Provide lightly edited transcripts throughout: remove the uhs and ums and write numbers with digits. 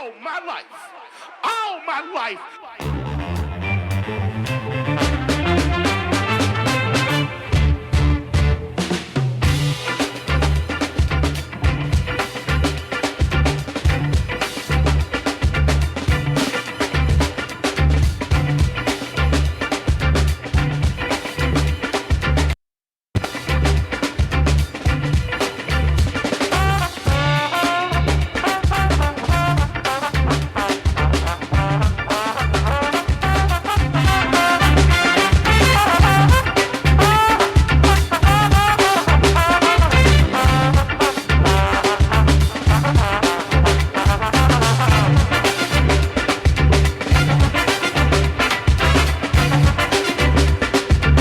all my life. All my life.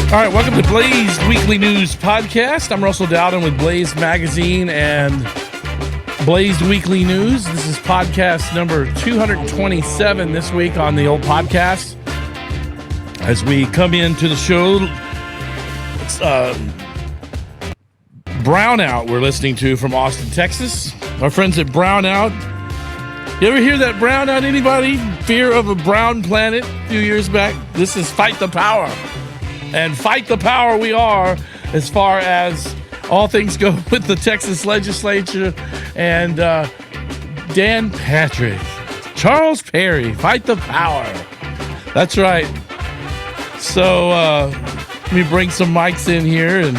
All right, welcome to Blaze Weekly News Podcast. I'm Russell Dowden with Blaze Magazine and Blaze Weekly News. This is podcast number 227 this week on the old podcast. As we come into the show, it's Brownout we're listening to from Austin, Texas. Our friends at Brownout. You ever hear that Brownout, anybody? Fear of a Brown Planet a few years back? This is Fight the Power. And fight the power we are as far as all things go with the Texas Legislature and Dan Patrick, Charles Perry, fight the power. That's right. So let me bring some mics in here and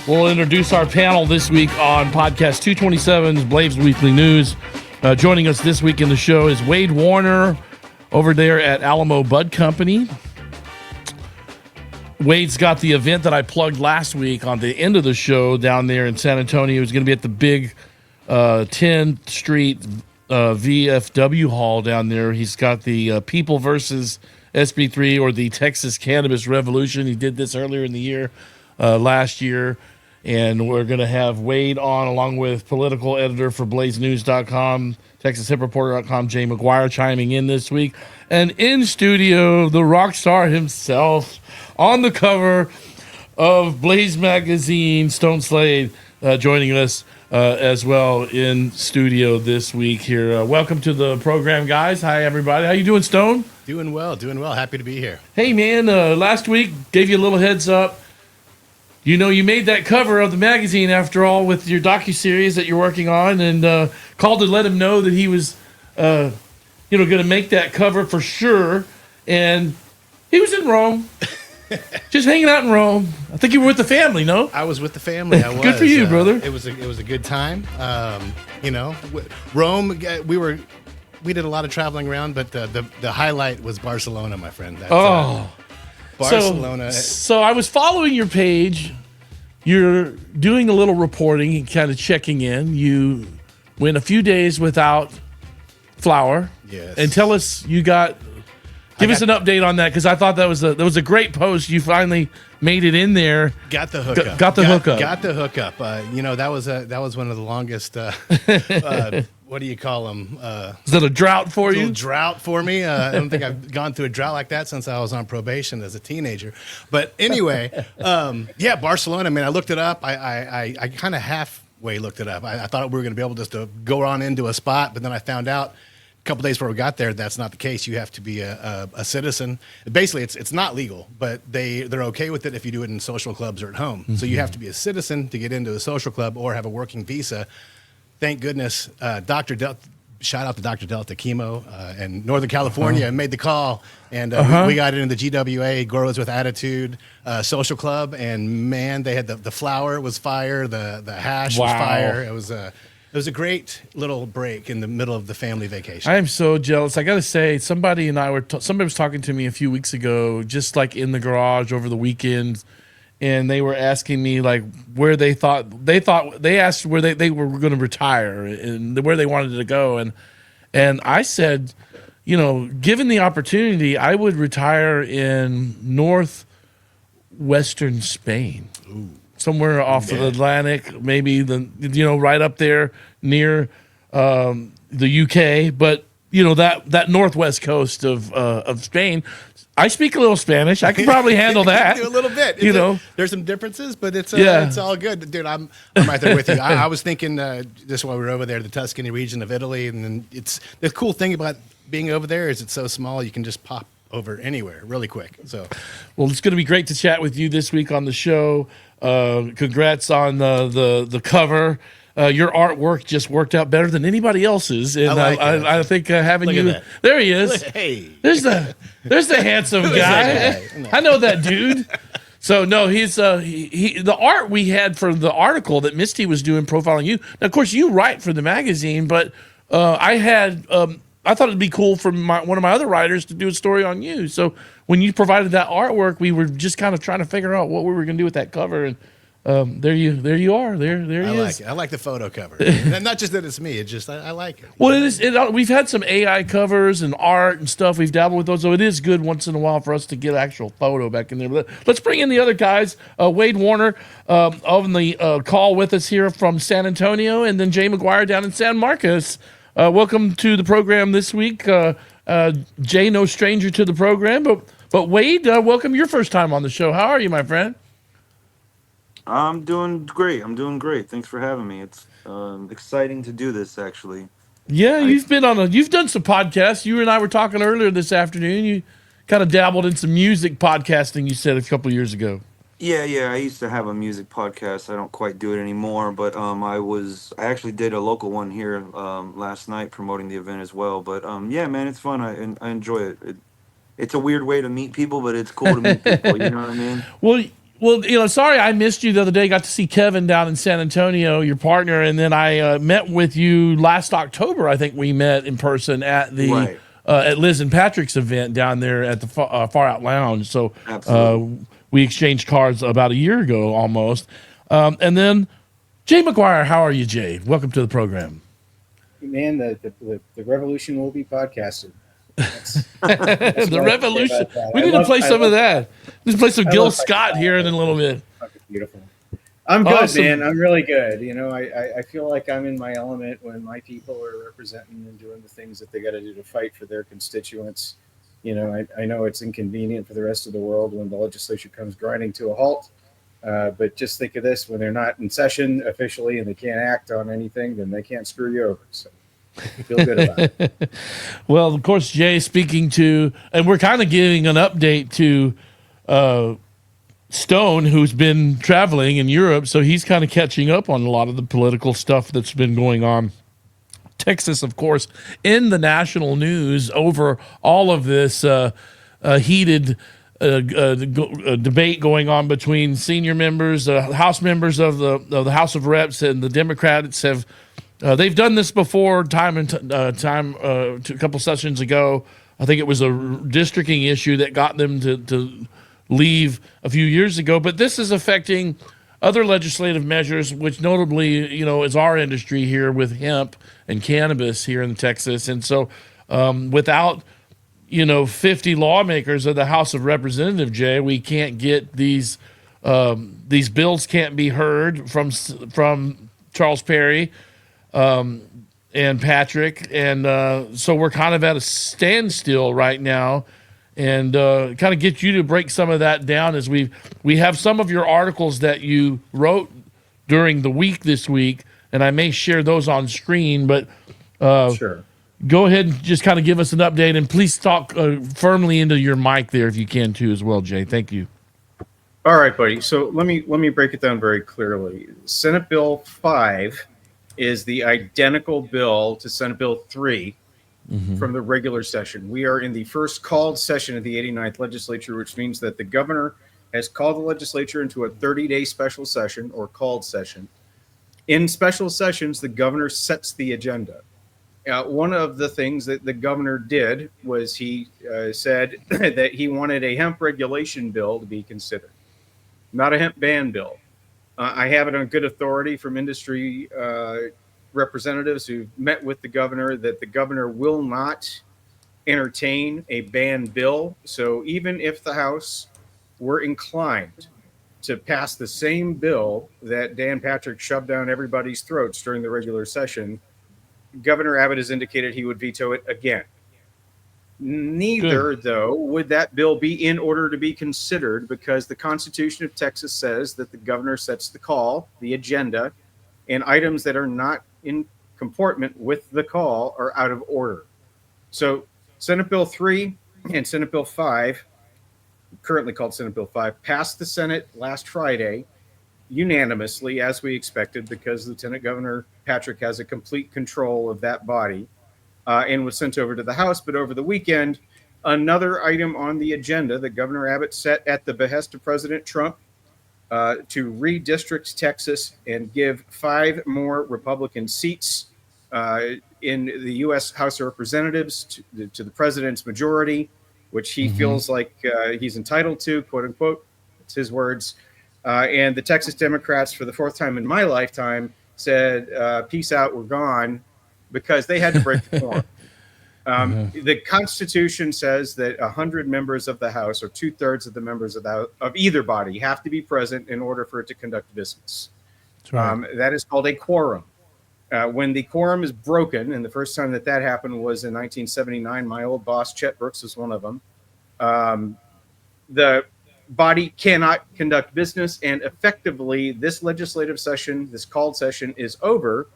we'll introduce our panel this week on podcast 227's Blaze Weekly News. Joining us this week in the show is Wade Warner over there at Alamo Bud Company. Wade's got the event that I plugged last week on the end of the show down there in San Antonio. It's going to be at the big 10th Street VFW hall down there. He's got the People versus SB3 or the Texas Cannabis Revolution. He did this earlier in the year, last year. And we're going to have Wade on along with political editor for BlazeNews.com, TexasHempReporter.com, Jay Maguire chiming in this week. And in studio, the rock star himself, on the cover of Blaze Magazine, Stone Slade, joining us as well in studio this week here. Welcome to the program, guys. Hi, everybody. How you doing, Stone? Doing well. Happy to be here. Hey, man, last week gave you a little heads up. You know, you made that cover of the magazine, after all, with your Docu-Series that you're working on, and called to let him know that he was, going to make that cover for sure. And he was in Rome. Just hanging out in Rome. I think you were with the family, no? I was with the family. I was. Good for you, brother. It was a good time. Rome. We did a lot of traveling around, but the highlight was Barcelona, my friend. That's, Barcelona. So I was following your page. You're doing a little reporting and kind of checking in. You went a few days without flour. Yes. And tell us Give us an update on that, because I thought that was a great post. You finally made it in there. Got the hookup. Got the hookup. Got the hookup. That was one of the longest. What do you call them? Is that a drought for you? A drought for me. I don't think I've gone through a drought like that since I was on probation as a teenager. But anyway, Barcelona. I mean, I looked it up. I kind of halfway looked it up. I thought we were going to be able just to go on into a spot, but then I found out a couple days before we got there that's not the case. You have to be a citizen. Basically, it's not legal, but they're okay with it if you do it in social clubs or at home. Mm-hmm. So you have to be a citizen to get into a social club or have a working visa. Thank goodness, shout out to Dr. Delta Chemo in Northern California made the call, and we got into the GWA, Grows with Attitude social club, and man, they had the flower was fire, the hash was fire. It was a great little break in the middle of the family vacation. I am so jealous. I got to say, somebody was talking to me a few weeks ago, just like in the garage over the weekend, and they were asking me like where they asked where they were going to retire and where they wanted to go, and I said, given the opportunity, I would retire in northwestern Spain. Ooh. Somewhere off of the Atlantic, maybe right up there near the UK. But that northwest coast of Spain. I speak a little Spanish. I can probably handle that. Do a little bit. There's some differences, but it's all good, dude. I'm right there with you. I was thinking just while we were over there, the Tuscany region of Italy, and then it's the cool thing about being over there is it's so small you can just pop over anywhere really quick. So, well, it's going to be great to chat with you this week on the show. Congrats on the cover. Your artwork just worked out better than anybody else's, and I think having you there, he is. Hey, there's the handsome guy. I know that dude. So no, he's the art we had for the article that Misty was doing profiling you. Now, of course, you write for the magazine, but I thought it'd be cool for one of my other writers to do a story on you. So when you provided that artwork, we were just kind of trying to figure out what we were going to do with that cover, and there you are. There he is. I like the photo cover. And not just that it's me. It's just I like it. Well, it is. We've had some AI covers and art and stuff. We've dabbled with those, so it is good once in a while for us to get actual photo back in there. But let's bring in the other guys. Wade Warner on the call with us here from San Antonio, and then Jay Maguire down in San Marcos. Welcome to the program this week. Jay, no stranger to the program, but Wade, welcome your first time on the show. How are you, my friend? I'm doing great. Thanks for having me. It's exciting to do this, actually. Yeah, you've done some podcasts. You and I were talking earlier this afternoon. You kind of dabbled in some music podcasting, you said a couple years ago. Yeah. I used to have a music podcast. I don't quite do it anymore, but I actually did a local one here last night promoting the event as well. But yeah, man, it's fun. I enjoy it. It's a weird way to meet people, but it's cool to meet people. You know what I mean? Well, sorry I missed you the other day. Got to see Kevin down in San Antonio, your partner, and then I met with you last October. I think we met in person at the at Liz and Patrick's event down there at the Far Out Lounge. So we exchanged cards about a year ago almost. And then Jay Maguire, how are you, Jay? Welcome to the program. Man, the revolution will be podcasted. That's the revolution. We need to play some of that. Let's play some Gil Scott here in a little bit. Beautiful. I'm good, awesome. Man. I'm really good. I feel like I'm in my element when my people are representing and doing the things that they got to do to fight for their constituents. I know it's inconvenient for the rest of the world when the legislature comes grinding to a halt. But just think of this: when they're not in session officially and they can't act on anything, then they can't screw you over. So feel good about it. Well, of course, Jay speaking to, and we're kind of giving an update to Stone, who's been traveling in Europe, so he's kind of catching up on a lot of the political stuff that's been going on. Texas, of course, in the national news over all of this heated debate going on between senior members, House members of the House of Reps, and the Democrats have. They've done this before, a couple sessions ago. I think it was a districting issue that got them to leave a few years ago. But this is affecting other legislative measures, which notably, is our industry here with hemp and cannabis here in Texas. And so without, 50 lawmakers of the House of Representatives, Jay, we can't get these bills can't be heard from Charles Perry and Patrick, and so we're kind of at a standstill right now, and kind of get you to break some of that down as we have some of your articles that you wrote during the week this week, and I may share those on screen, but sure. Go ahead and just kind of give us an update, and please talk firmly into your mic there if you can too as well, Jay. Thank you. All right, buddy. So let me break it down very clearly. Senate Bill 5 is the identical bill to Senate Bill 3 from the regular session. We are in the first called session of the 89th legislature, which means that the governor has called the legislature into a 30-day special session or called session. In special sessions, the governor sets the agenda. One of the things that the governor did was he said that he wanted a hemp regulation bill to be considered, not a hemp ban bill. I have it on good authority from industry representatives who met with the governor that the governor will not entertain a ban bill. So even if the House were inclined to pass the same bill that Dan Patrick shoved down everybody's throats during the regular session, Governor Abbott has indicated he would veto it again. Neither, though, would that bill be in order to be considered, because the Constitution of Texas says that the governor sets the call, the agenda, and items that are not in comportment with the call are out of order. So Senate Bill 3 and Senate Bill 5, currently called Senate Bill 5, passed the Senate last Friday unanimously, as we expected, because Lieutenant Governor Patrick has a complete control of that body, and was sent over to the House. But over the weekend, another item on the agenda that Governor Abbott set at the behest of President Trump to redistrict Texas and give 5 more Republican seats in the U.S. House of Representatives to the president's majority, which he feels like he's entitled to, quote unquote. It's his words. And the Texas Democrats, for the 4th time in my lifetime, said, peace out, we're gone, because they had to break the quorum. The Constitution says that 100 members of the House, or 2/3 of the members of either body, have to be present in order for it to conduct business. That's right. That is called a quorum. When the quorum is broken, and the first time that happened was in 1979, my old boss, Chet Brooks, was one of them. The body cannot conduct business, and effectively, this legislative session, this called session, is over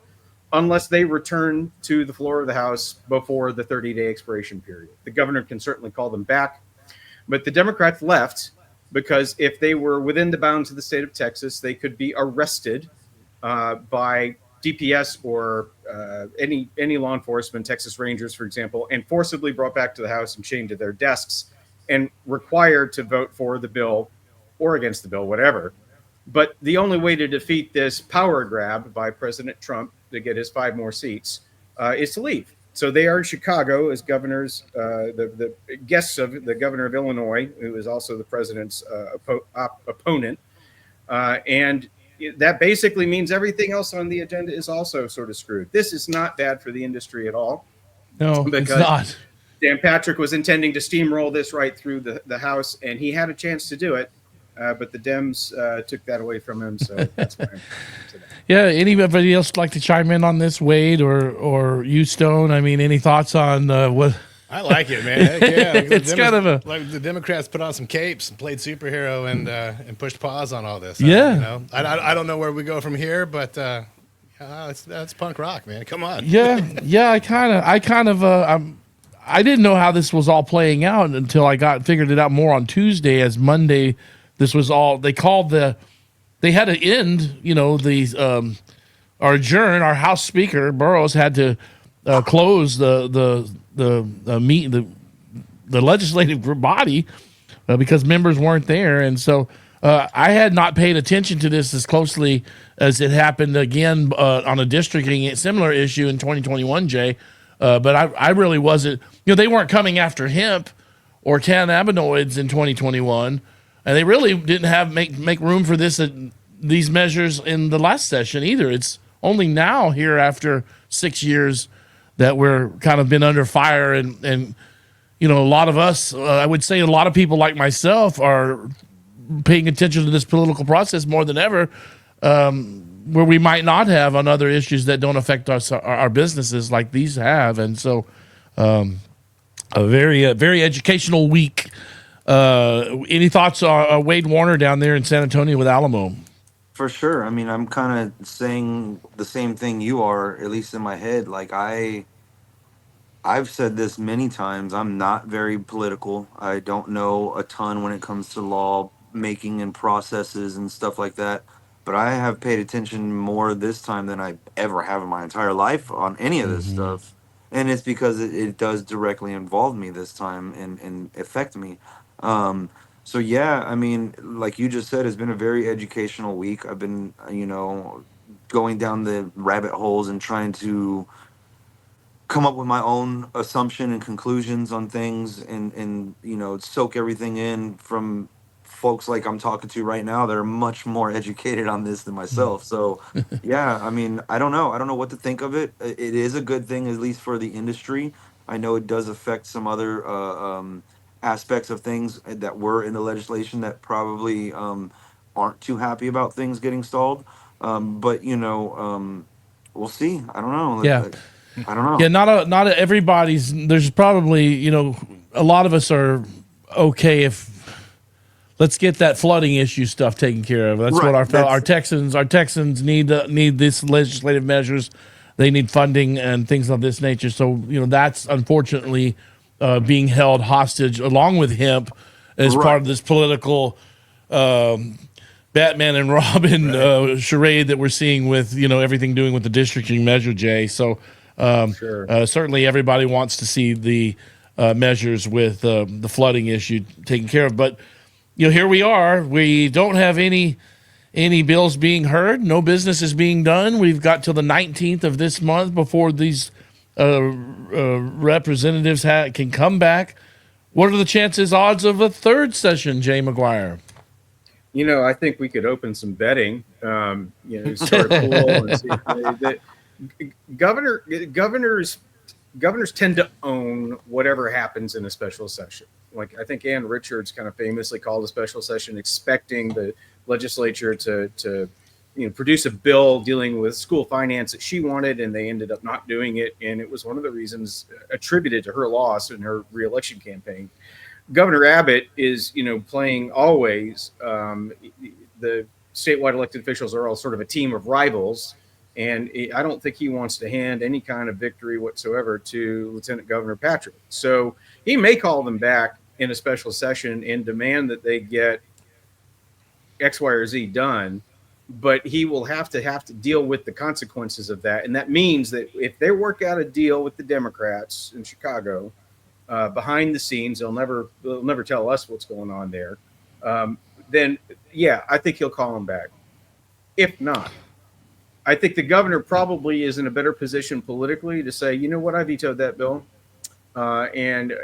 unless they return to the floor of the House before the 30-day expiration period. The governor can certainly call them back, but the Democrats left because if they were within the bounds of the state of Texas, they could be arrested by DPS or any law enforcement, Texas Rangers, for example, and forcibly brought back to the House and chained to their desks and required to vote for the bill or against the bill, whatever. But the only way to defeat this power grab by President Trump to get his 5 more seats is to leave. So they are in Chicago as governors, the guests of the governor of Illinois, who is also the president's opponent. And that basically means everything else on the agenda is also sort of screwed. This is not bad for the industry at all. No, it's not. Dan Patrick was intending to steamroll this right through the House, and he had a chance to do it. But the Dems took that away from him, so that's why I'm today. Yeah, anybody else like to chime in on this, Wade or you, Stone? I mean, any thoughts on what? I like it, man. Heck yeah. It's kind of a like the Democrats put on some capes and played superhero and pushed pause on all this. Yeah. You know, I don't know where we go from here, but that's punk rock, man. Come on. Yeah. I didn't know how this was all playing out until I figured it out more on Tuesday. As Monday, this was all they had to end. You know, or adjourn. Our House Speaker Burrows had to close the legislative body because members weren't there, and so I had not paid attention to this as closely as it happened again on a districting similar issue in 2021, Jay. But I really wasn't. You know, they weren't coming after hemp or cannabinoids in 2021, and they really didn't make room for these measures in the last session either. It's only now here after 6 years that we're kind of been under fire, and you know, a lot of us, I would say a lot of people like myself are paying attention to this political process more than ever, where we might not have on other issues that don't affect our businesses like these have. And so a very educational week. Any thoughts on Wade Warner down there in San Antonio with Alamo? For sure. I mean, I'm kind of saying the same thing you are, at least in my head. Like I've said this many times. I'm not very political. I don't know a ton when it comes to law making and processes and stuff like that. But I have paid attention more this time than I ever have in my entire life on any of this stuff. And it's because it does directly involve me this time and affect me. So yeah, I mean, like you just said, it's been a very educational week. I've been, going down the rabbit holes and trying to come up with my own assumption and conclusions on things and soak everything in from folks like I'm talking to right now that are much more educated on this than myself. So yeah, I mean, I don't know what to think of it. It is a good thing, at least for the industry. I know it does affect some other aspects of things that were in the legislation that probably aren't too happy about things getting stalled. But we'll see. I don't know. Yeah. I don't know. Yeah, not everybody's. There's probably, you know, a lot of us are okay if let's get that flooding issue stuff taken care of. That's Right, what our Texans need this legislative measures. They need funding and things of this nature. So, you know, that's unfortunately being held hostage along with hemp as part of this political Batman and Robin charade that we're seeing with, you know, everything doing with the districting measure, Jay. So certainly everybody wants to see the measures with the flooding issue taken care of. But, you know, here we are. We don't have any bills being heard. No business is being done. We've got till the 19th of this month before these representatives can come back. What are the odds of a third session, Jay Maguire? You know, I think we could open some betting. You know, start a pool and see that governors tend to own whatever happens in a special session. Like I think Ann Richards kind of famously called a special session expecting the legislature to you know, produce a bill dealing with school finance that she wanted, and they ended up not doing it. And it was one of the reasons attributed to her loss in her reelection campaign. Governor Abbott is, you know, playing always. The statewide elected officials are all sort of a team of rivals, and I don't think he wants to hand any kind of victory whatsoever to Lieutenant Governor Patrick. So he may call them back in a special session and demand that they get X, Y, or Z done, but he will have to deal with the consequences of that. And that means that if they work out a deal with the Democrats in Chicago, behind the scenes, they'll never tell us what's going on there. Then, yeah, I think he'll call them back. If not, I think the governor probably is in a better position politically to say, you know what, I vetoed that bill, and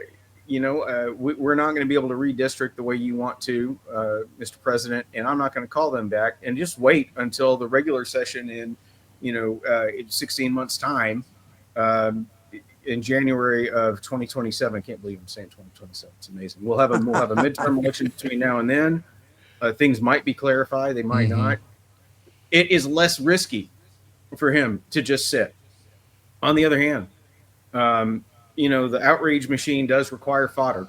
you know, we're not going to be able to redistrict the way you want to, Mr. President, and I'm not going to call them back, and just wait until the regular session in, you know, in 16 months' time. In January of 2027. I can't believe I'm saying 2027. It's amazing. We'll have a midterm election between now and then. Things might be clarified. They might not. It is less risky for him to just sit. On the other hand, you know, the outrage machine does require fodder,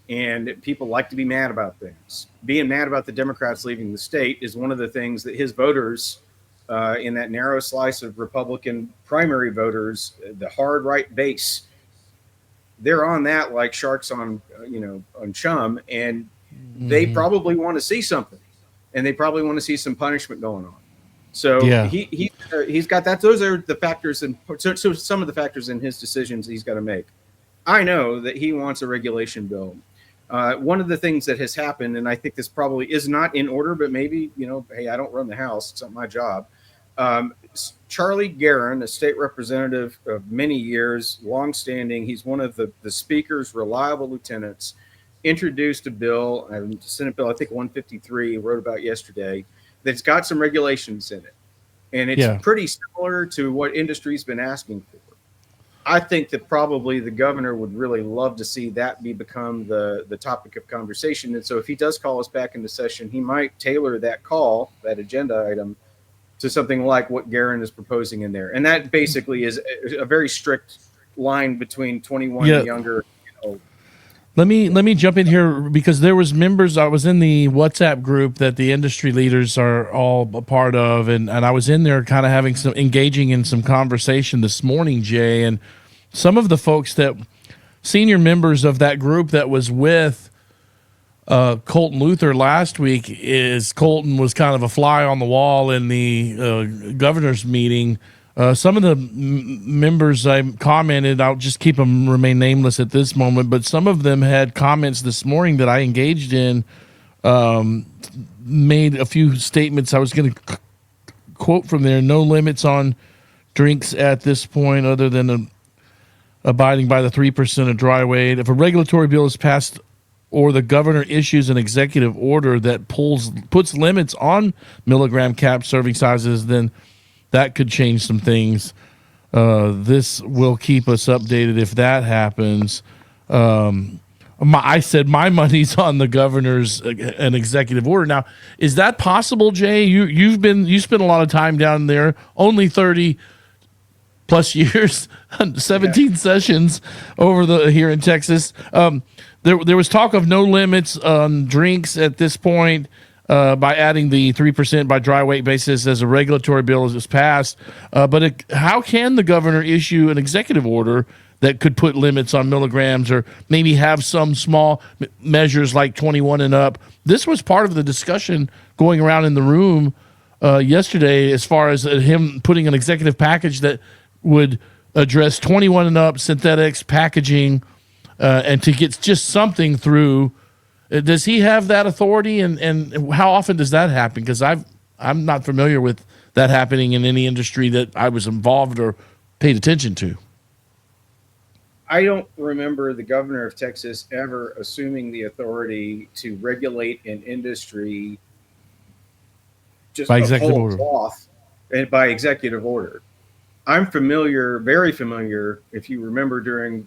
and people like to be mad about things. Being mad about the Democrats leaving the state is one of the things that his voters in that narrow slice of Republican primary voters, the hard right base, they're on that like sharks on, you know, on chum, and they probably want to see something, and they probably want to see some punishment going on. So he's got that. Those are the factors, and so some of the factors in his decisions he's got to make. I know that he wants a regulation bill. One of the things that has happened, and I think this probably is not in order, but maybe, you know, hey, I don't run the House. It's not my job. Charlie Guerin, a state representative of many years, longstanding, he's one of the Speaker's reliable lieutenants, introduced a bill, Senate Bill, I think 153, wrote about yesterday, that's got some regulations in it. And it's pretty similar to what industry's been asking for. I think that probably the governor would really love to see that become the topic of conversation. And so if he does call us back into session, he might tailor that call, that agenda item, to something like what Guerin is proposing in there. And that basically is a very strict line between 21 and younger. You know. Let me jump in here because there was members. I was in the WhatsApp group that the industry leaders are all a part of, and I was in there kind of engaging in some conversation this morning, Jay, and some of the folks that senior members of that group that was with Colton Luther last week Colton was kind of a fly on the wall in the governor's meeting. Some of the members I commented, I'll just keep them remain nameless at this moment, but some of them had comments this morning that I engaged in, made a few statements. I was going to quote from there: no limits on drinks at this point other than abiding by the 3% of dry weight. If a regulatory bill is passed or the governor issues an executive order that puts limits on milligram cap serving sizes, then that could change some things. This will keep us updated if that happens. I said my money's on the governor's an executive order. Now, is that possible, Jay? You spent a lot of time down there. Only 30+ plus years, 17 sessions over here in Texas. There was talk of no limits on drinks at this point by adding the 3% by dry weight basis as a regulatory bill as it's passed. But how can the governor issue an executive order that could put limits on milligrams or maybe have some small measures like 21 and up? This was part of the discussion going around in the room yesterday as far as him putting an executive package that would address 21 and up synthetics packaging and to get just something through. Does he have that authority, and how often does that happen? Because I'm not familiar with that happening in any industry that I was involved or paid attention to. I don't remember the governor of Texas ever assuming the authority to regulate an industry just by executive order. Cloth and by executive order. I'm familiar, very familiar, if you remember during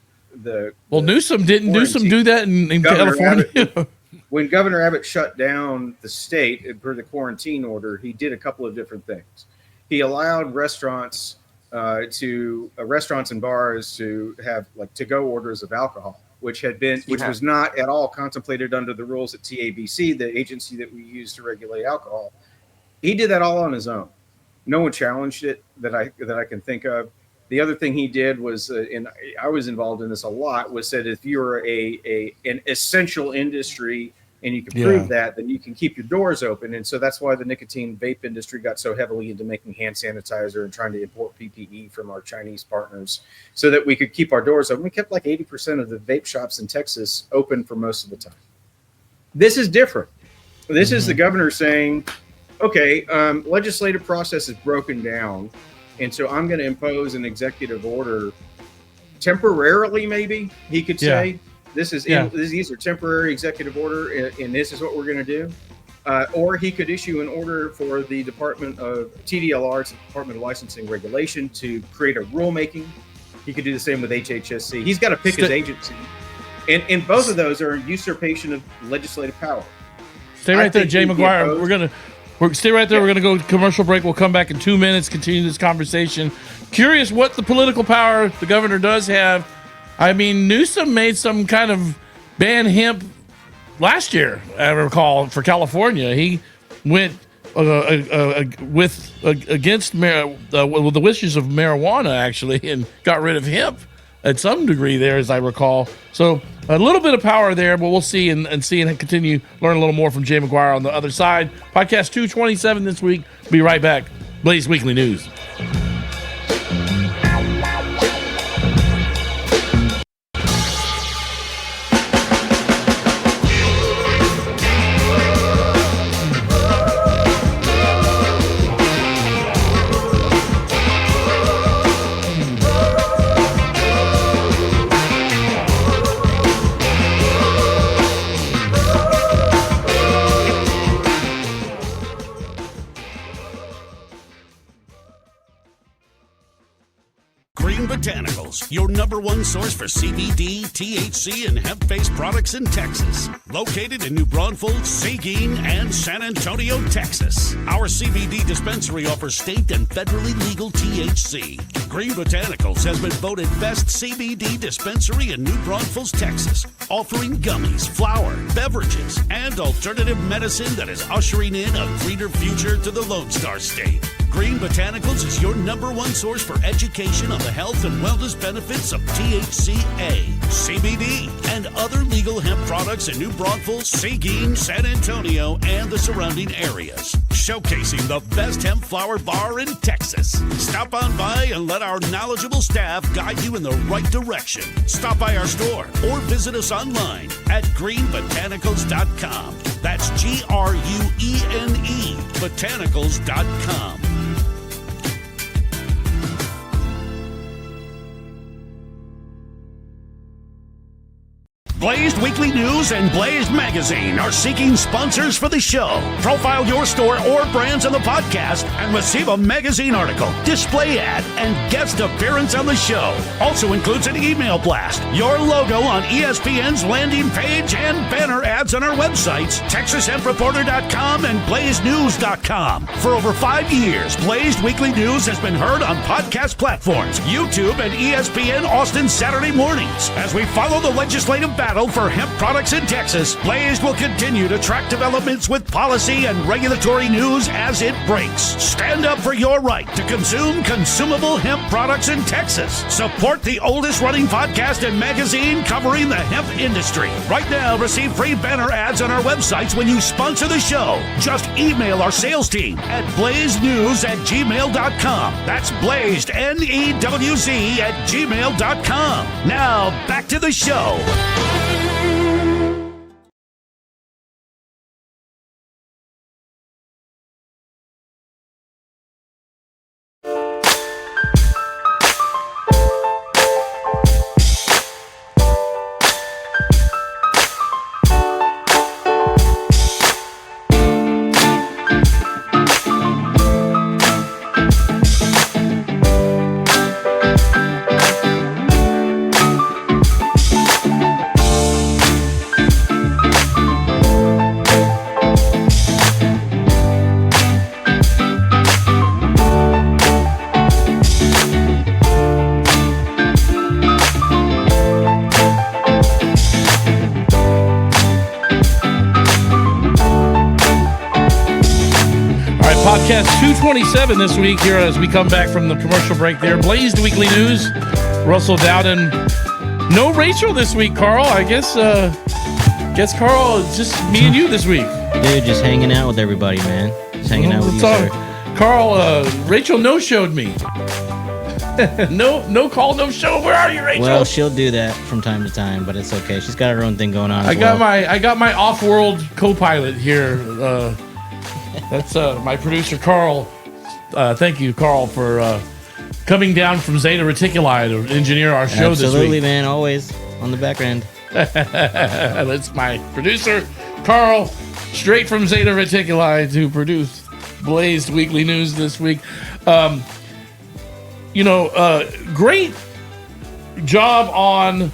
Newsom do that in California? Abbott, when Governor Abbott shut down the state per the quarantine order, he did a couple of different things. He allowed restaurants and bars to have like to-go orders of alcohol, which was not at all contemplated under the rules at TABC, the agency that we use to regulate alcohol. He did that all on his own. No one challenged it that I can think of. The other thing he did was, and I was involved in this a lot, was that if you're an essential industry and you can prove that, then you can keep your doors open. And so that's why the nicotine vape industry got so heavily into making hand sanitizer and trying to import PPE from our Chinese partners so that we could keep our doors open. We kept like 80% of the vape shops in Texas open for most of the time. This is different. This is the governor saying, okay, legislative process is broken down. And so I'm going to impose an executive order temporarily, maybe he could say these are temporary executive order and this is what we're going to do. Or he could issue an order for the Department of TDLR, it's the Department of Licensing Regulation, to create a rulemaking. He could do the same with HHSC. He's got to pick his agency. And both of those are a usurpation of legislative power. Stay right there, Jay Maguire. Stay right there. We're going to go to commercial break. We'll come back in 2 minutes, continue this conversation. Curious what the political power the governor does have. I mean, Newsom made some kind of ban hemp last year, I recall, for California. He went against the wishes of marijuana, actually, and got rid of hemp at some degree there, as I recall. So a little bit of power there, but we'll see and continue learn a little more from Jay Maguire on the other side. Podcast 227 this week. Be right back. Blaze Weekly News. Botanicals, your #1 source for CBD, THC, and hemp-based products in Texas. Located in New Braunfels, Seguin, and San Antonio, Texas. Our CBD dispensary offers state and federally legal THC. Green Botanicals has been voted best CBD dispensary in New Braunfels, Texas, offering gummies, flower, beverages, and alternative medicine that is ushering in a greener future to the Lone Star State. Green Botanicals is your #1 source for education on the health and wellness benefits of THCA, CBD, and other legal hemp products in New Braunfels, Seguin, San Antonio, and the surrounding areas. Showcasing the best hemp flower bar in Texas. Stop on by and let our knowledgeable staff guide you in the right direction. Stop by our store or visit us online at greenbotanicals.com. That's GRUENE, botanicals.com. Blazed Weekly News and Blazed Magazine are seeking sponsors for the show. Profile your store or brands on the podcast and receive a magazine article, display ad, and guest appearance on the show. Also includes an email blast, your logo on ESPN's landing page, and banner ads on our websites, TexasHempReporter.com and BlazeNews.com. For over 5 years, Blazed Weekly News has been heard on podcast platforms, YouTube, and ESPN Austin Saturday mornings. As we follow the legislative battle for hemp products in Texas, Blazed will continue to track developments with policy and regulatory news as it breaks. Stand up for your right to consume consumable hemp products in Texas. Support the oldest running podcast and magazine covering the hemp industry. Right now, receive free banner ads on our websites when you sponsor the show. Just email our sales team at blazenews@gmail.com. That's blazed, NEWZ @gmail.com. Now, back to the show. Podcast 227 this week here as we come back from the commercial break there. Blazed Weekly News. Russell Dowden. No Rachel this week, Carl. I guess Carl, it's just me and you this week. Dude, just hanging out with everybody, man. Just hanging out with you, sir. Carl, Rachel no-showed me. No call, no show. Where are you, Rachel? Well, she'll do that from time to time, but it's okay. She's got her own thing going on. I got my off-world co-pilot here. That's my producer, Carl. Thank you, Carl, for coming down from Zeta Reticuli to engineer our show this week. Absolutely, man. Always on the back end. That's my producer, Carl, straight from Zeta Reticuli to produce Blazed Weekly News this week. Great job on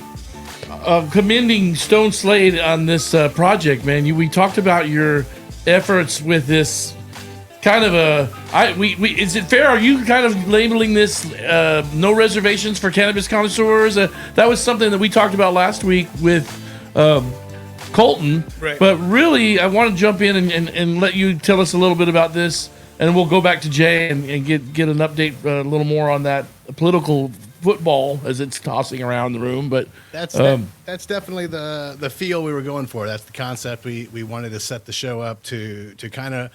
commending Stone Slade on this project, man. We talked about your efforts with this kind of is it fair? Are you kind of labeling this no reservations for cannabis connoisseurs? That was something that we talked about last week with Colton. Right. But really, I want to jump in and let you tell us a little bit about this, and we'll go back to Jay and get an update a little more on that political football as it's tossing around the room. But that's definitely the feel we were going for. That's the concept we wanted to set the show up to kind of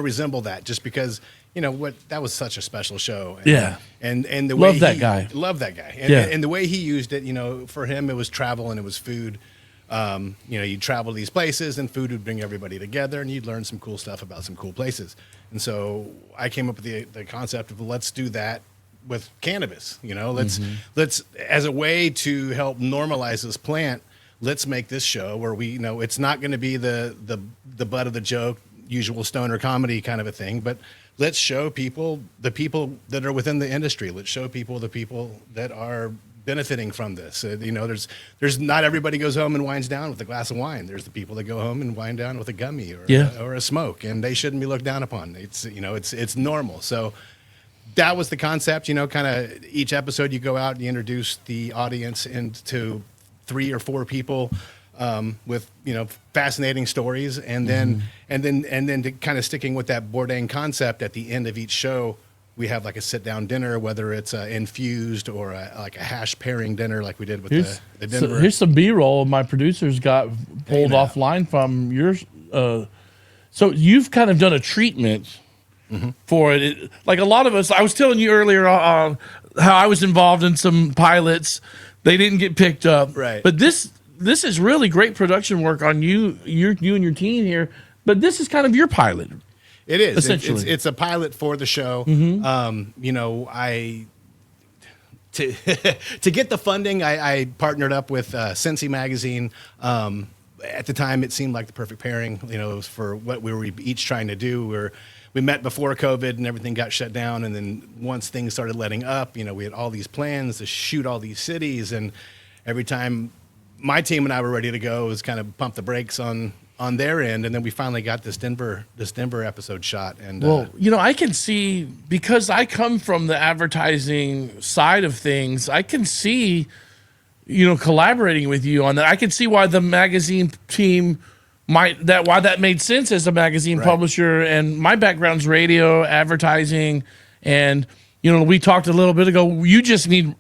resemble that, just because that was such a special show. And the way that guy. Love that guy. And the way he used it, for him it was travel and it was food. You'd travel to these places and food would bring everybody together and you'd learn some cool stuff about some cool places. And so I came up with the concept of let's do that with cannabis. Let's as a way to help normalize this plant, let's make this show where it's not going to be the butt of the joke, usual stoner comedy kind of a thing, but let's show the people that are within the industry. Let's show the people that are benefiting from this. There's not everybody goes home and winds down with a glass of wine. There's the people that go home and wind down with a gummy or a smoke, and they shouldn't be looked down upon. It's normal. So that was the concept. Kind of each episode you go out and you introduce the audience into 3 or 4 people with fascinating stories, and then to kind of sticking with that Bourdain concept at the end of each show. We have like a sit-down dinner, whether it's infused or like a hash pairing dinner like we did with the Denver. So here's some B-roll my producers got pulled offline from yours. So you've kind of done a treatment for it. Like a lot of us, I was telling you earlier how I was involved in some pilots. They didn't get picked up. Right. But this is really great production work on you and your team here. But this is kind of your pilot. It is. Essentially. It's a pilot for the show. to to get the funding, I partnered up with Cincy Magazine. At the time, it seemed like the perfect pairing, for what we were each trying to do. We met before COVID and everything got shut down. And then once things started letting up, we had all these plans to shoot all these cities. And every time my team and I were ready to go, it was kind of pump the brakes on their end. And then we finally got this Denver episode shot. And well, I can see, because I come from the advertising side of things, I can see, collaborating with you on that. I can see why the magazine team why that made sense as a magazine publisher. And my background's radio, advertising, and we talked a little bit ago. We just need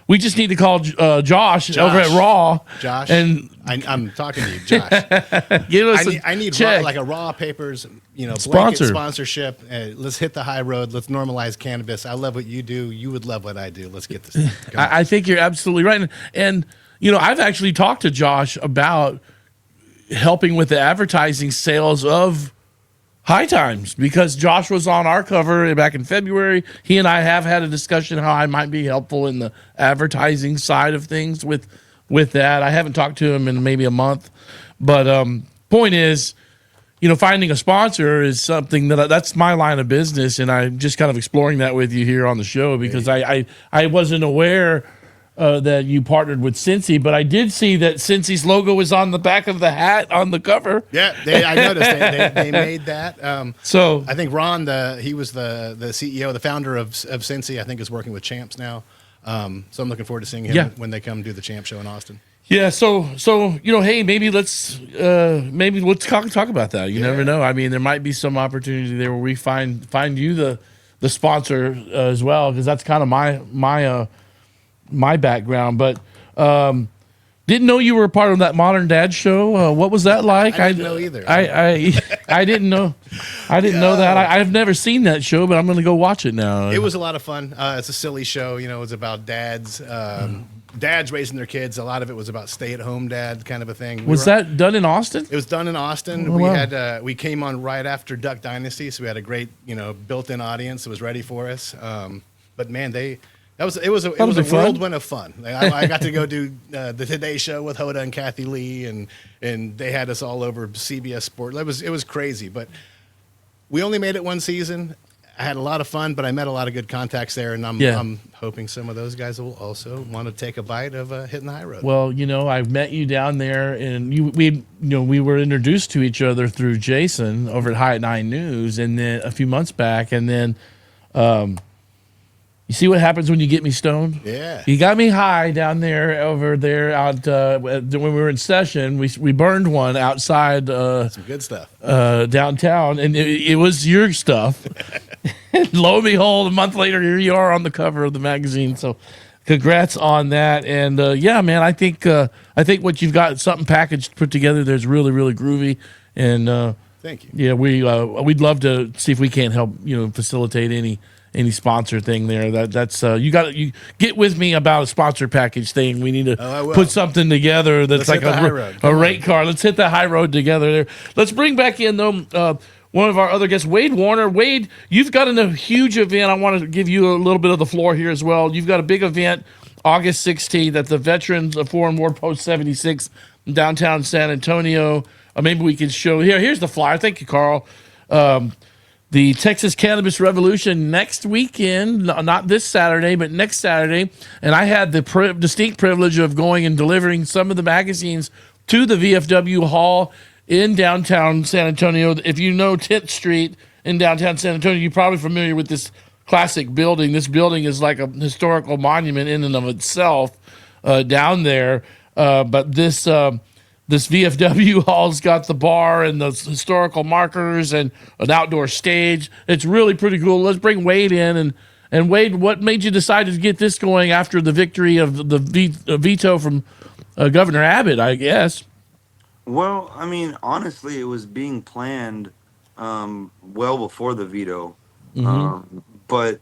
to call Josh over at Raw. Josh, and I'm talking to you, Josh. Give us I need check. like a Raw Papers, blanket Sponsor. sponsorship. Let's hit the high road. Let's normalize cannabis. I love what you do. You would love what I do. Let's get this. I think you're absolutely right. And I've actually talked to Josh about helping with the advertising sales of High Times, because Josh was on our cover back in February. He and I have had a discussion how I might be helpful in the advertising side of things with that. I haven't talked to him in maybe a month, but point is, finding a sponsor is something that's my line of business, and I'm just kind of exploring that with you here on the show, because I wasn't aware that you partnered with Cincy, but I did see that Cincy's logo was on the back of the hat on the cover. Yeah, I noticed they made that. So I think Ron, he was the CEO, the founder of Cincy, I think is working with Champs now. So I'm looking forward to seeing him when they come do the Champ show in Austin. Yeah, so hey, maybe let's talk about that. You never know. I mean, there might be some opportunity there where we find you the sponsor as well, because that's kind of my background. But didn't know you were a part of that Modern Dad show. What was that like? I didn't know either. I didn't know. I didn't know that. I've never seen that show, but I'm going to go watch it now. It was a lot of fun. It's a silly show. It's about dads raising their kids. A lot of it was about stay-at-home dad kind of a thing. Was that done in Austin? It was done in Austin. Oh, wow. We came on right after Duck Dynasty, so we had a great built-in audience that was ready for us. But man, it was a whirlwind of fun. I got to go do the Today Show with Hoda and Kathy Lee, and they had us all over CBS Sport. It was crazy, but we only made it one season. I had a lot of fun, but I met a lot of good contacts there, and I'm hoping some of those guys will also want to take a bite of hitting the high road. Well, I met you down there, and we were introduced to each other through Jason over at High at 9 News, and then a few months back, and then you see what happens when you get me stoned? Yeah. You got me high down there, over there out when we were in session. We burned one outside. Some good stuff. Downtown, and it was your stuff. And lo and behold, a month later, here you are on the cover of the magazine. So congrats on that. And yeah, man, I think what you've got, something packaged, put together, there's really, really groovy. And thank you. Yeah, we'd love to see if we can't help, facilitate any sponsor thing there. That's you get with me about a sponsor package thing. We need to put something together that's like a rate card. Let's hit the high road together there. Let's bring back in though one of our other guests, Wade Warner. Wade, you've got a huge event. I want to give you a little bit of the floor here as well. You've got a big event August 16th at the Veterans of Foreign War Post 76 in downtown San Antonio. Maybe we can show here's the flyer. Thank you, Carl. The Texas Cannabis Revolution next weekend, not this Saturday, but next Saturday. And I had the distinct privilege of going and delivering some of the magazines to the VFW Hall in downtown San Antonio. If you know 10th Street in downtown San Antonio, you're probably familiar with this classic building. This building is like a historical monument in and of itself down there. But this VFW hall's got the bar and those historical markers and an outdoor stage. It's really pretty cool. Let's bring Wade in. And Wade, what made you decide to get this going after the victory of the veto from Governor Abbott, I guess? Well, I mean, honestly, it was being planned well before the veto. But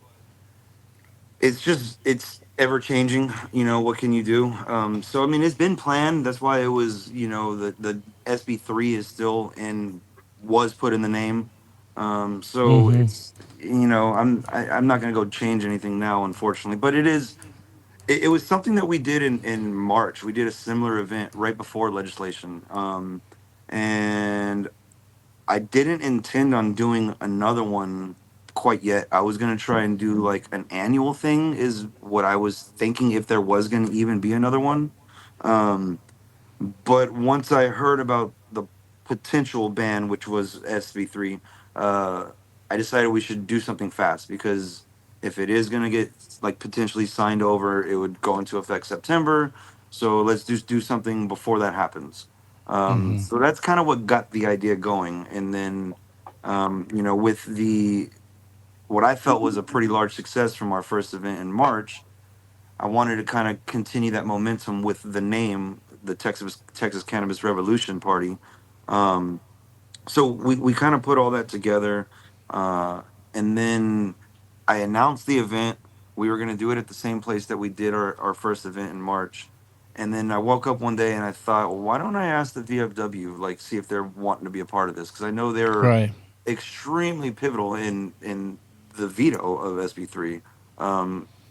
it's ever changing. What can you do? So I mean, it's been planned. That's why it was, the SB3 is still was put in the name. So it's, I'm not going to go change anything now, unfortunately. But it is It was something that we did in March. We did a similar event right before legislation. And I didn't intend on doing another one quite yet. I was going to try and do like an annual thing, is what I was thinking, if there was going to even be another one. Um, but once I heard about the potential ban, which was SB3, I decided we should do something fast, because if it is going to get like potentially signed over, it would go into effect September. So let's just do something before that happens. So that's kind of what got the idea going. And then, with what I felt was a pretty large success from our first event in March, I wanted to kind of continue that momentum with the name, the Texas Cannabis Revolution Party. Um, so we kind of put all that together, and then I announced the event. We were going to do it at the same place that we did our first event in March. And then I woke up one day and I thought, well, why don't I ask the VFW, like, see if they're wanting to be a part of this? Because I know they're Right. extremely pivotal in the veto of SB3.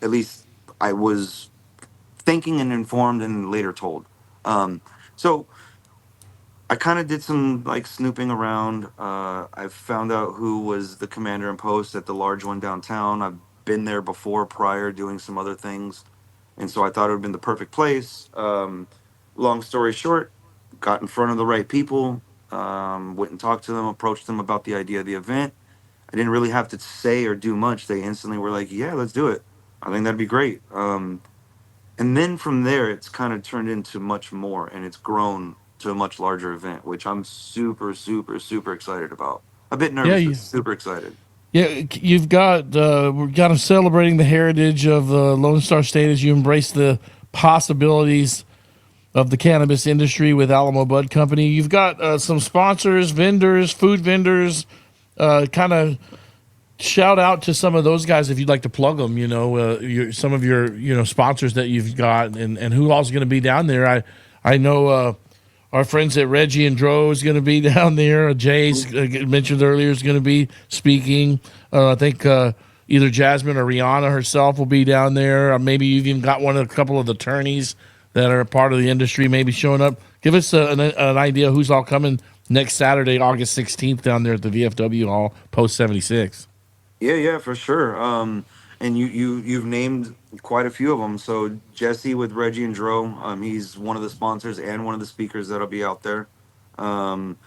At least I was thinking and informed and later told. So I kind of did some like snooping around. I found out who was the commander in post at the large one downtown. I've been there before prior doing some other things. And so I thought it would have been the perfect place. Long story short, got in front of the right people, went and talked to them, approached them about the idea of the event. I didn't really have to say or do much. They instantly were like, yeah, let's do it. I think that'd be great. And then from there, it's kind of turned into much more, and it's grown to a much larger event, which I'm super, super, super excited about. A bit Yeah, nervous, but super excited. yeah. You've got we're kind of celebrating the heritage of the Lone Star State as you embrace the possibilities of the cannabis industry with Alamo Bud Company. You've got some sponsors, vendors, food vendors. Kind of shout out to some of those guys if you'd like to plug them. Some of your sponsors that you've got, and who all's going to be down there. I know our friends at Reggie and Dro is going to be down there. Jay's mentioned earlier is going to be speaking. I think either Jasmine or Rihanna herself will be down there. Maybe you've even got a couple of the attorneys that are a part of the industry maybe showing up. Give us an idea who's all coming next Saturday, August 16th, down there at the VFW Hall, Post 76. Yeah, for sure. And you've named quite a few of them. So Jesse with Reggie and Dro, he's one of the sponsors and one of the speakers that'll be out there. Um,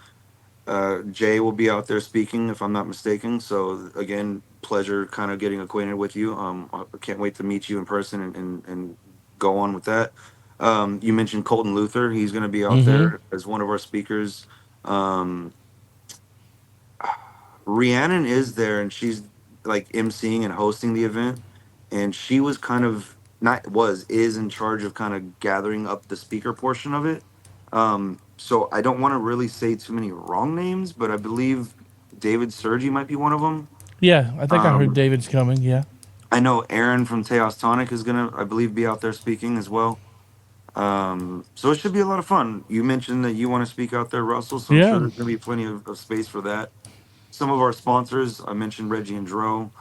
Jay will be out there speaking, if I'm not mistaken. So again, pleasure kind of getting acquainted with you. I can't wait to meet you in person and go on with that. You mentioned Colton Luther. He's going to be out there as one of our speakers. Um, Rhiannon is there, and she's like emceeing and hosting the event. And she was kind of is in charge of kind of gathering up the speaker portion of it. So I don't want to really say too many wrong names, but I believe David Sergi might be one of them. Yeah, I think I heard David's coming. Yeah. I know Aaron from Teos Tonic is gonna, I believe, be out there speaking as well. So it should be a lot of fun. You mentioned that you want to speak out there, Russell, so I'm sure there's gonna be plenty of space for that. Some of our sponsors, I mentioned Reggie and Dro.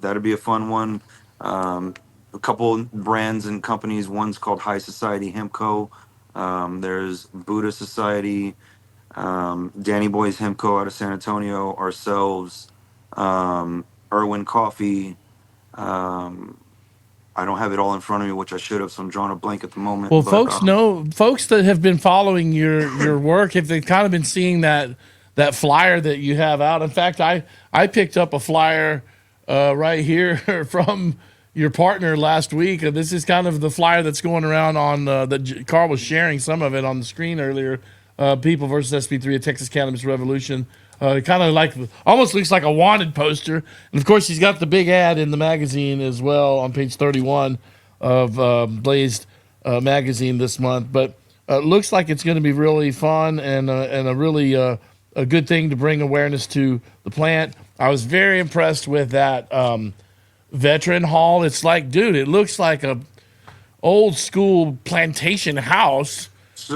That'd be a fun one. A couple brands and companies. One's called High Society Hemp Co. There's Buddha Society, Danny Boy's Hemp Co. out of San Antonio, ourselves, Irwin Coffee. I don't have it all in front of me, which I should have, so I'm drawing a blank at the moment. Well, but, folks that have been following your work, if they've kind of been seeing that flyer that you have out. In fact, I picked up a flyer right here from your partner last week. This is kind of the flyer that's going around on that Carl was sharing some of it on the screen earlier. People versus SB3, a Texas Cannabis Revolution. Kind of like almost looks like a wanted poster, and of course he's got the big ad in the magazine as well on page 31 of Blazed magazine this month. But looks like it's going to be really fun and a really a good thing to bring awareness to the plant. I was very impressed with that veteran hall. It's like, dude, it looks like a old school plantation house.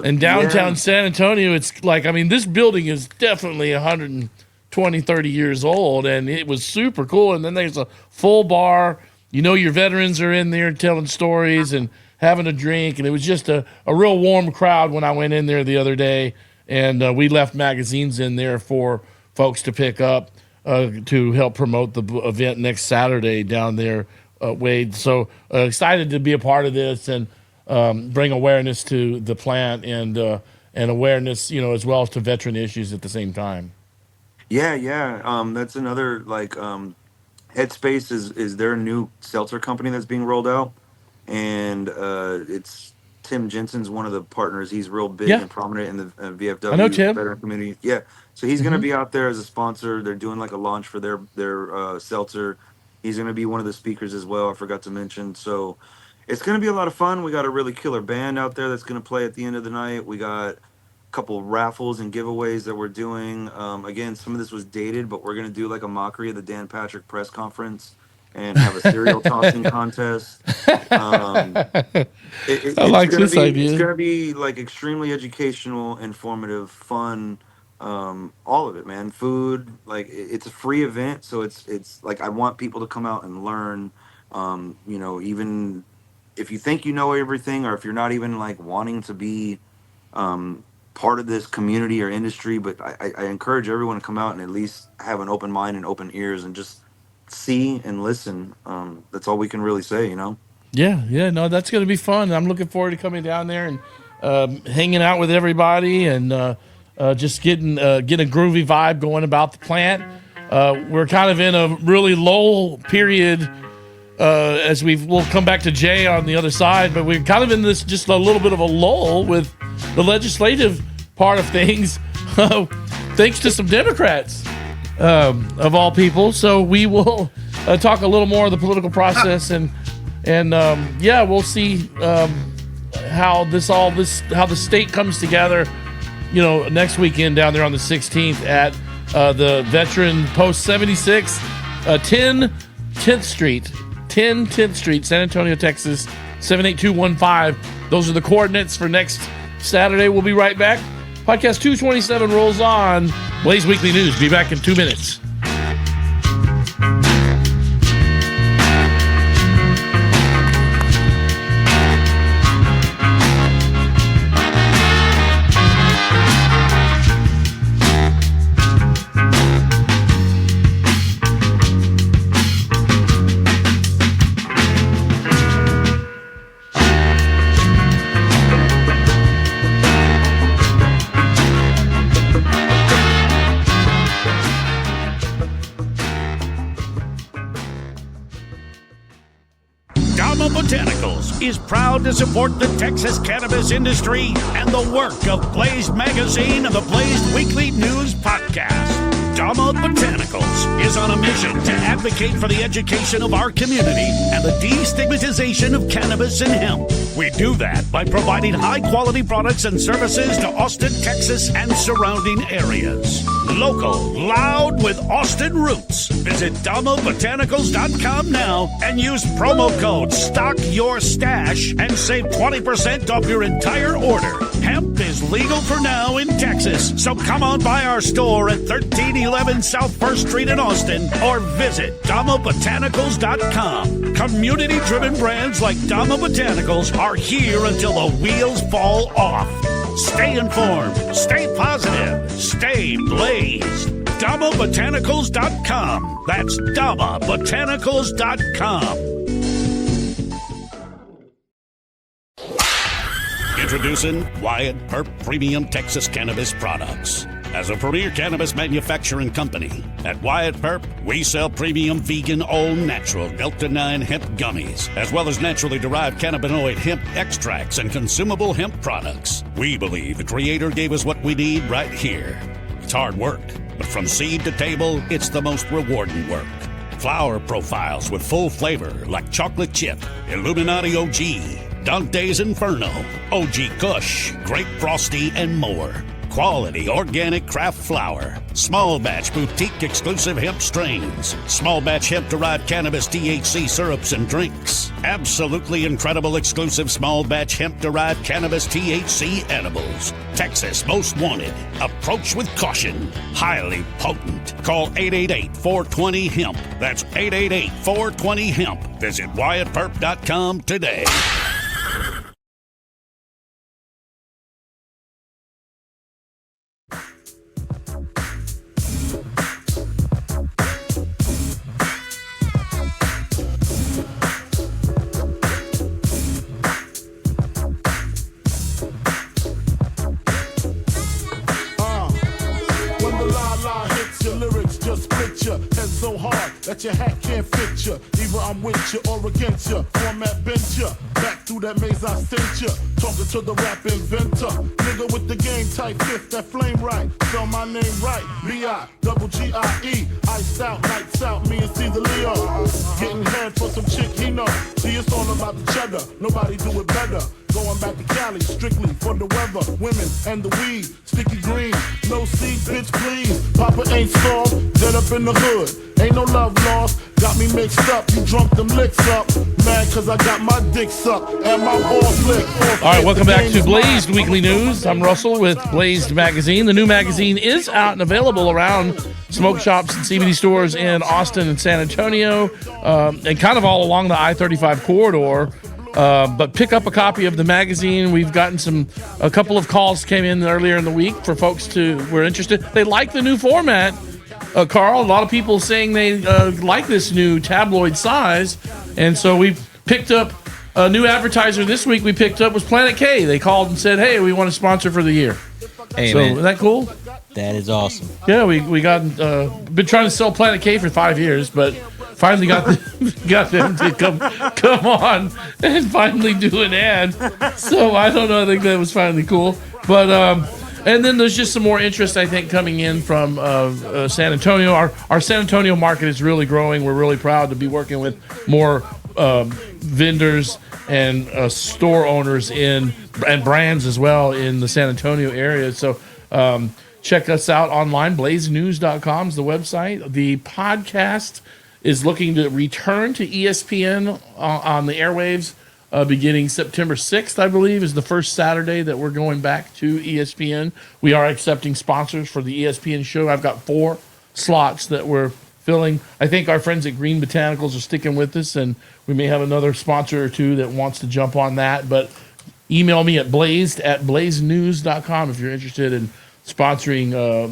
In downtown San Antonio, it's like, I mean, this building is definitely 120, 30 years old, and it was super cool. And then there's a full bar your veterans are in there telling stories and having a drink, and it was just a real warm crowd when I went in there the other day, and we left magazines in there for folks to pick up to help promote the event next Saturday down there, Wade. So excited to be a part of this and bring awareness to the plant and awareness, as well as to veteran issues at the same time. Yeah. That's another Headspace is their new seltzer company that's being rolled out, and it's Tim Jensen's one of the partners. He's real big and prominent in the VFW I know Tim. veteran community. Yeah, so he's going to be out there as a sponsor. They're doing like a launch for their seltzer. He's going to be one of the speakers as well. I forgot to mention. So it's going to be a lot of fun. We got a really killer band out there that's going to play at the end of the night. We got couple raffles and giveaways that we're doing. Again, some of this was dated, but we're going to do like a mockery of the Dan Patrick press conference and have a cereal tossing contest. I like this idea. It's going to be like extremely educational, informative, fun. All of it, man. Food, like it's a free event. So it's like, I want people to come out and learn, even if you think you know everything, or if you're not even like wanting to be, part of this community or industry, but I encourage everyone to come out and at least have an open mind and open ears and just see and listen. That's all we can really say, Yeah, no, that's going to be fun. I'm looking forward to coming down there and hanging out with everybody and just getting a groovy vibe going about the plant. We're kind of in a really lull period as we'll come back to Jay on the other side, but we're kind of in this just a little bit of a lull with the legislative part of things, thanks to some Democrats, of all people. So we will talk a little more of the political process, and we'll see how the state comes together. Next weekend down there on the 16th at the Veteran Post 76, 10th Street, San Antonio, Texas, 78215. Those are the coordinates for next Saturday. We'll be right back. Podcast 227 rolls on. Blaze Weekly News. Be back in 2 minutes. Dama Botanicals is proud to support the Texas cannabis industry and the work of Blaze Magazine and the Blaze Weekly News Podcast. Dama Botanicals is on a mission to advocate for the education of our community and the destigmatization of cannabis and hemp. We do that by providing high-quality products and services to Austin, Texas, and surrounding areas. Local, loud with Austin roots. Visit DamaBotanicals.com now and use promo code STOCKYOURSTASH and save 20% off your entire order. Hemp is legal for now in Texas, so come on by our store at 1311 South 1st Street in Austin or visit DamaBotanicals.com. Community-driven brands like Dama Botanicals are here until the wheels fall off. Stay informed, stay positive, stay blazed. DamaBotanicals.com. That's DamaBotanicals.com. Introducing Wyatt Purp Premium Texas Cannabis Products. As a premier cannabis manufacturing company, at Wyatt Purp, we sell premium vegan, all-natural Delta-9 hemp gummies, as well as naturally derived cannabinoid hemp extracts and consumable hemp products. We believe the Creator gave us what we need right here. It's hard work, but from seed to table, it's the most rewarding work. Flower profiles with full flavor like chocolate chip, Illuminati OG, Dante's Inferno, OG Kush, Grape Frosty, and more. Quality organic craft flower, Small batch boutique exclusive hemp strains. Small batch hemp derived cannabis THC syrups and drinks. Absolutely incredible exclusive small batch hemp derived cannabis THC edibles. Texas most wanted. Approach with caution. Highly potent. Call 888-420-HEMP. That's 888-420-HEMP. Visit WyattPurp.com today. So hard that your hat can't fit you. Either I'm with you or against you. Format bent you. Back through that maze I sent you. Talking to the rap inventor. Nigga with the game type fifth, that flame right. Spell my name right. B-I-double-G-I-E. Iced out, lights out, me and Caesar Leo. Getting head for some chick he know. See, it's all about the cheddar. Nobody do it better. Going back to Cali, strictly for the weather. Women and the weed, sticky green. No seed, bitch, please. Papa ain't soft, dead up in the hood. Ain't no love lost, got me mixed up. You drunk them licks up. Mad cause I got my dick sucked and my balls licked. All right, welcome back to Blazed Weekly News. I'm Russell with Blazed Magazine. The new magazine is out and available around smoke shops and CBD stores in Austin and San Antonio, and kind of all along the I-35 corridor. But pick up a copy of the magazine. We've gotten a couple of calls came in earlier in the week for folks who were interested. They like the new format. Carl, a lot of people saying they like this new tabloid size, and so we picked up a new advertiser this week. We picked up was Planet K. They called and said, "Hey, we want to sponsor for the year." Hey, so man. is that cool? That is awesome. Yeah, we got been trying to sell Planet K for 5 years, but finally got them to come on and finally do an ad. So I don't know. I think that was finally cool, but. And then there's just some more interest, I think, coming in from San Antonio. Our San Antonio market is really growing. We're really proud to be working with more vendors and store owners and brands as well in the San Antonio area. So check us out online. BlazeNews.com is the website. The podcast is looking to return to ESPN on the airwaves. Beginning September 6th, I believe, is the first Saturday that we're going back to ESPN. We are accepting sponsors for the ESPN show. I've got 4 slots that we're filling. I think our friends at Green Botanicals are sticking with us, and we may have another sponsor or two that wants to jump on that. But email me at blazenews.com if you're interested in sponsoring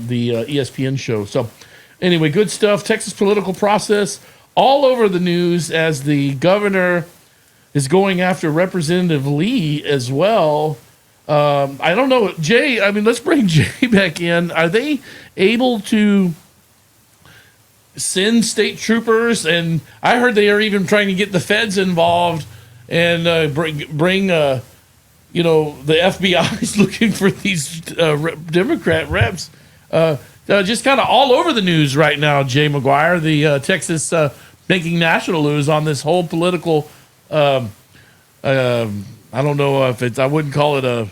the ESPN show. So anyway, good stuff. Texas political process all over the news as the governor is going after Representative Lee as well. I don't know, Jay. I mean, let's bring Jay back in. Are they able to send state troopers? And I heard they are even trying to get the feds involved and bring the FBI is looking for these Democrat reps. Just kind of all over the news right now. Jay Maguire, the Texas making national news on this whole political. I don't know if it's. I wouldn't call it a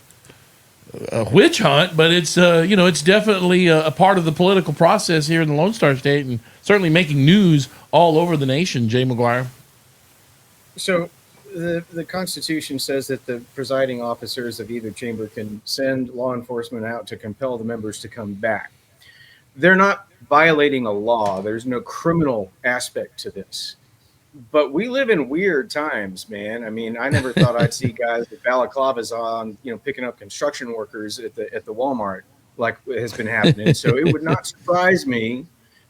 witch hunt, but it's it's definitely a part of the political process here in the Lone Star State, and certainly making news all over the nation. Jay Maguire. So, the Constitution says that the presiding officers of either chamber can send law enforcement out to compel the members to come back. They're not violating a law. There's no criminal aspect to this. But we live in weird times, man. I mean, I never thought I'd see guys with balaclavas on, picking up construction workers at the Walmart, like has been happening. So it would not surprise me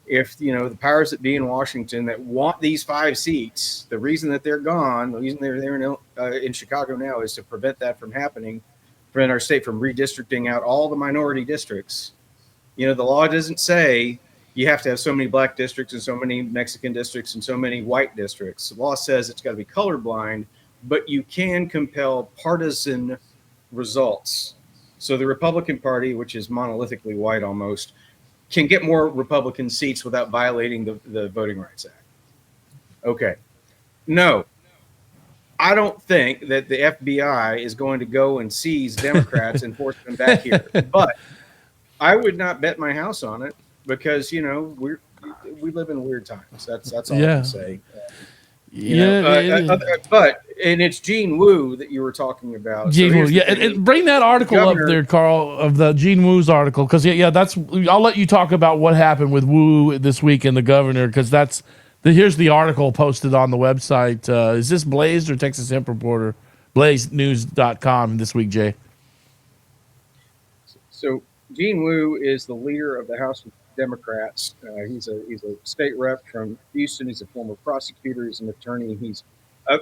if, the powers that be in Washington that want these 5 seats, the reason that they're gone, the reason they're there in Chicago now is to prevent that from happening, prevent our state from redistricting out all the minority districts. The law doesn't say you have to have so many black districts and so many Mexican districts and so many white districts. The law says it's got to be colorblind, but you can compel partisan results. So the Republican Party, which is monolithically white almost, can get more Republican seats without violating the Voting Rights Act. Okay. No, I don't think that the FBI is going to go and seize Democrats and force them back here. But I would not bet my house on it. because we live in weird times. That's all I Yeah. can say. Yeah, But it's Gene Wu that you were talking about. Gene So Wu, here's the yeah, thing. and bring that article up there, Carl, of the Gene Wu's article, because that's. I'll let you talk about what happened with Wu this week and the governor, because here's the article posted on the website. Is this Blaze or Texas Hemp Reporter? BlazeNews.com this week, Jay. So Gene Wu is the leader of the House of Democrats. He's a state rep from Houston. He's a former prosecutor. He's an attorney. He's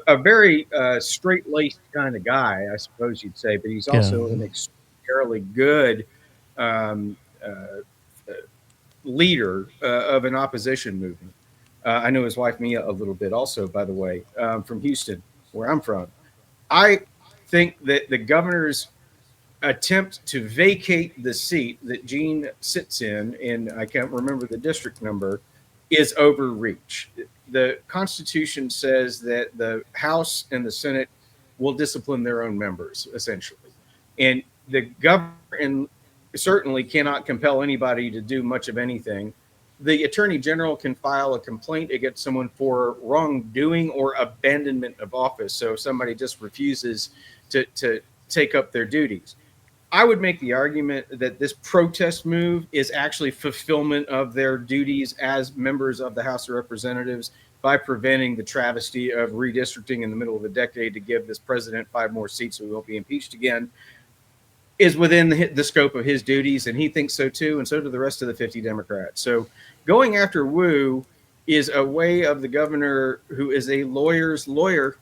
a very straight-laced kind of guy, I suppose you'd say, but he's also an extraordinarily good leader of an opposition movement. I know his wife Mia a little bit also, by the way, from Houston, where I'm from. I think that the governor's attempt to vacate the seat that Gene sits in, and I can't remember the district number, is overreach. The Constitution says that the House and the Senate will discipline their own members, essentially. And the governor certainly cannot compel anybody to do much of anything. The Attorney General can file a complaint against someone for wrongdoing or abandonment of office. So if somebody just refuses to take up their duties. I would make the argument that this protest move is actually fulfillment of their duties as members of the House of Representatives by preventing the travesty of redistricting in the middle of the decade to give this president 5 more seats so he won't be impeached again, is within the scope of his duties, and he thinks so too, and so do the rest of the 50 Democrats. So going after Wu is a way of the governor, who is a lawyer's lawyer,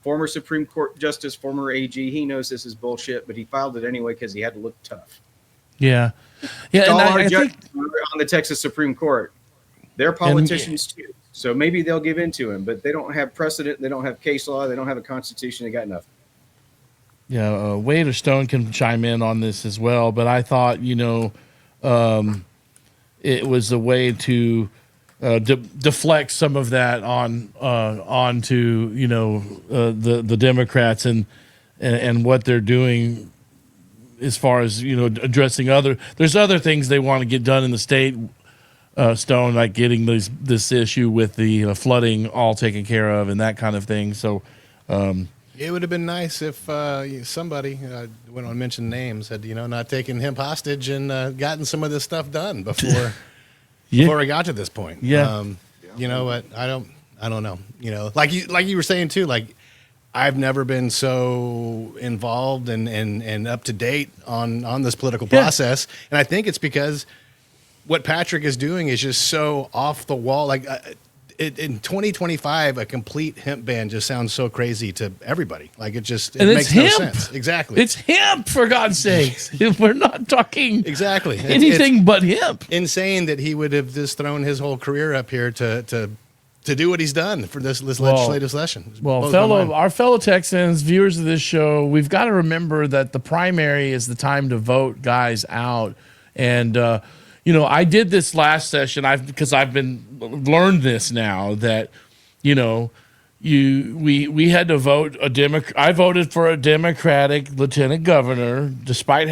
former Supreme Court Justice, former AG. He knows this is bullshit, but he filed it anyway because he had to look tough. Yeah. And all our I judges think on the Texas Supreme Court, they're politicians too. So maybe they'll give in to him, but they don't have precedent. They don't have case law. They don't have a constitution. They got nothing. Wade or Stone can chime in on this as well, but I thought, it was a way to deflect some of that onto the Democrats and what they're doing as far as addressing there's other things they want to get done in the state, Stone, like getting this issue with the flooding all taken care of and that kind of thing. So it would have been nice if somebody, we don't mention names, had not taken hemp hostage and gotten some of this stuff done before before we got to this point. Yeah. You know what? I don't know. Like you were saying too. Like I've never been so involved and up to date on this political process, and I think it's because what Patrick is doing is just so off the wall. Like in 2025, a complete hemp ban just sounds so crazy to everybody. Like it makes no sense. Exactly. It's hemp, for God's sakes. We're not talking exactly anything but hemp. Insane that he would have just thrown his whole career up here to do what he's done for this legislative session. Well, our fellow Texans, viewers of this show, we've got to remember that the primary is the time to vote guys out. And I did this last session because I've learned this now that, we had to vote I voted for a Democratic lieutenant governor, despite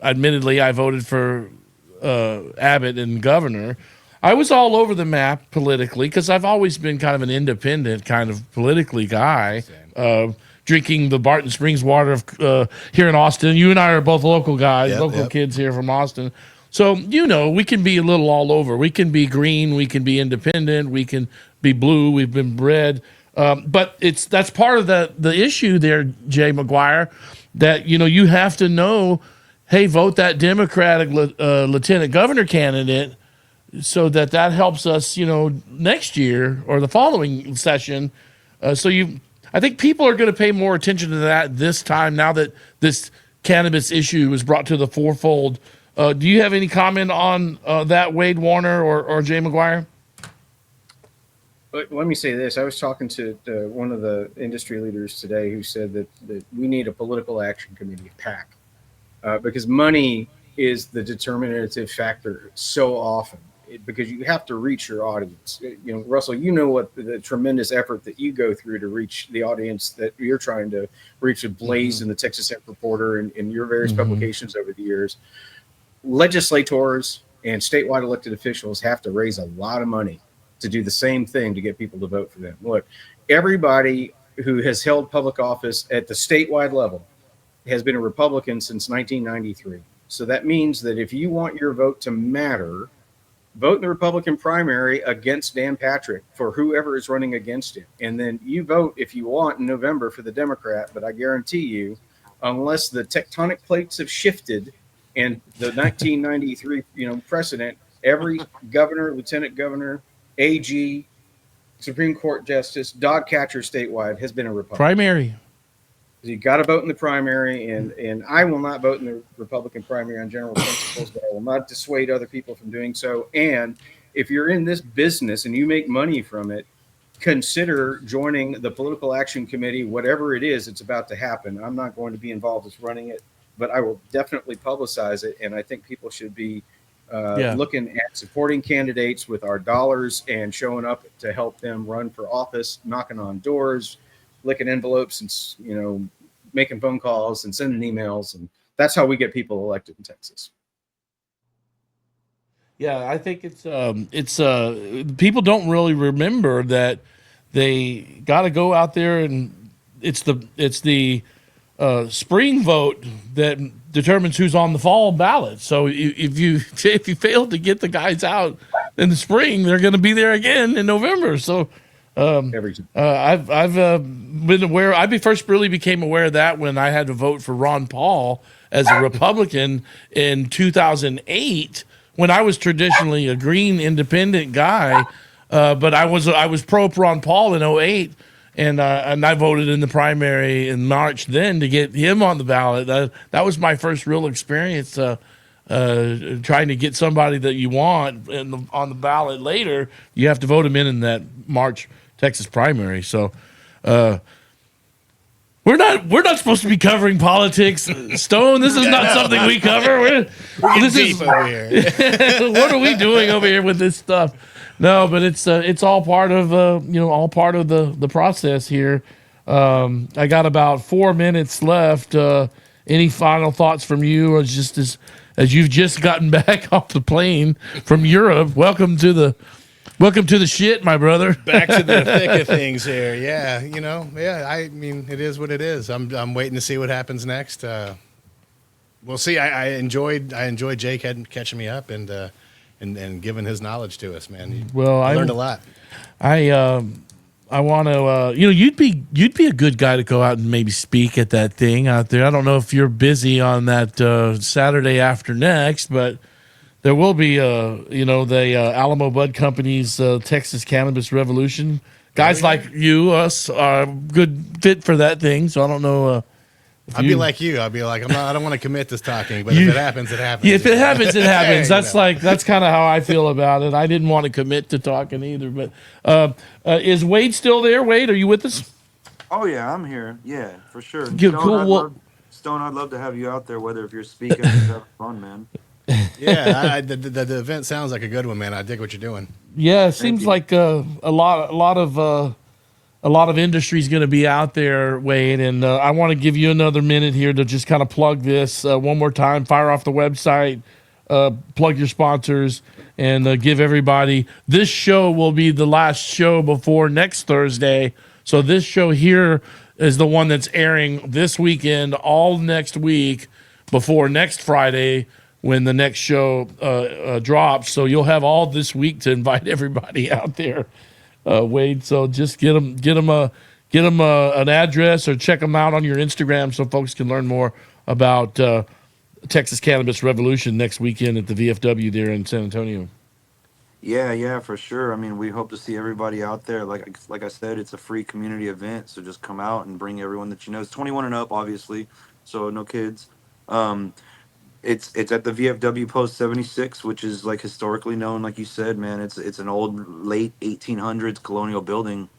admittedly, I voted for Abbott and governor. I was all over the map politically because I've always been kind of an independent kind of politically guy, drinking the Barton Springs water of here in Austin. You and I are both local guys, kids here from Austin. So, we can be a little all over. We can be green. We can be independent. We can be blue. We've been bred. But that's part of the issue there, Jay Maguire, that, you have to know, hey, vote that Democratic lieutenant governor candidate so that helps us, next year or the following session. I think people are going to pay more attention to that this time now that this cannabis issue was brought to the forefold. Do you have any comment on that, Wade, Warner, or Jay Maguire? Let me say this. I was talking to one of the industry leaders today who said that we need a political action committee, PAC, because money is the determinative factor so often, because you have to reach your audience. Russell, what the tremendous effort that you go through to reach the audience that you're trying to reach with Blaze and the Texas Hemp Reporter and your various publications over the years. Legislators And statewide elected officials have to raise a lot of money to do the same thing to get people to vote for them. Look, everybody who has held public office at the statewide level has been a Republican since 1993. So that means that if you want your vote to matter, vote in the Republican primary against Dan Patrick for whoever is running against him. And then you vote if you want in November for the Democrat. But I guarantee you, unless the tectonic plates have shifted and the 1993 precedent, every governor, lieutenant governor, AG, Supreme Court justice, dog catcher statewide has been a Republican. Primary. You got to vote in the primary, and I will not vote in the Republican primary on general principles, but I will not dissuade other people from doing so. And if you're in this business and you make money from it, consider joining the Political Action Committee, whatever it is it's about to happen. I'm not going to be involved as running it, but I will definitely publicize it, and I think people should be looking at supporting candidates with our dollars and showing up to help them run for office, knocking on doors, licking envelopes, and making phone calls and sending emails, and that's how we get people elected in Texas. Yeah, I think it's people don't really remember that they got to go out there, and it's the spring vote that determines who's on the fall ballot. So if you fail to get the guys out in the spring, they're going to be there again in November. So I've been aware. I first really became aware of that when I had to vote for Ron Paul as a Republican in 2008, when I was traditionally a green independent guy, but I was pro Ron Paul in 2008, and I voted in the primary in March then to get him on the ballot. That was my first real experience trying to get somebody that you want on the ballot later. You have to vote him in that March Texas primary. So we're not supposed to be covering politics, Stone. This is not something we cover. We're deep over here. What are we doing over here with this stuff? No, but it's all part of the process here. I got about 4 minutes left. Any final thoughts from you, or just as you've just gotten back off the plane from Europe? Welcome to the shit, my brother. Back to the thick of things here. Yeah, I mean, it is what it is. I'm waiting to see what happens next. We'll see. I enjoyed Jake catching me up and giving his knowledge to us, man. I learned a lot. I want to, you'd be a good guy to go out and maybe speak at that thing out there. I don't know if you're busy on that Saturday after next, but there will be, the Alamo Bud Company's Texas Cannabis Revolution. Guys like us are a good fit for that thing. So I don't know. I'll be like you. I'll be like, I don't want to commit to talking, but if it happens, it happens. If it happens, it happens. That's kind of how I feel about it. I didn't want to commit to talking either. But is Wade still there? Wade, are you with us? Oh yeah, I'm here. Yeah, for sure. Stone, I'd love to have you out there, whether if you're speaking or having fun, man. Yeah, the event sounds like a good one, man. I dig what you're doing. Yeah, it seems like a lot of industry is going to be out there, Wade, and I want to give you another minute here to just kind of plug this one more time. Fire off the website, plug your sponsors, and give everybody. This show will be the last show before next Thursday, so this show here is the one that's airing this weekend, all next week before next Friday, when the next show drops. So you'll have all this week to invite everybody out there, Wade. So just get them an address, or check them out on your Instagram so folks can learn more about Texas Cannabis Revolution next weekend at the VFW there in San Antonio. Yeah, for sure. I mean, we hope to see everybody out there. Like I said, it's a free community event, so just come out and bring everyone that you know. It's 21 and up, obviously, so no kids. It's at the VFW Post 76, which is like historically known, like you said, man. It's an old late 1800s colonial building,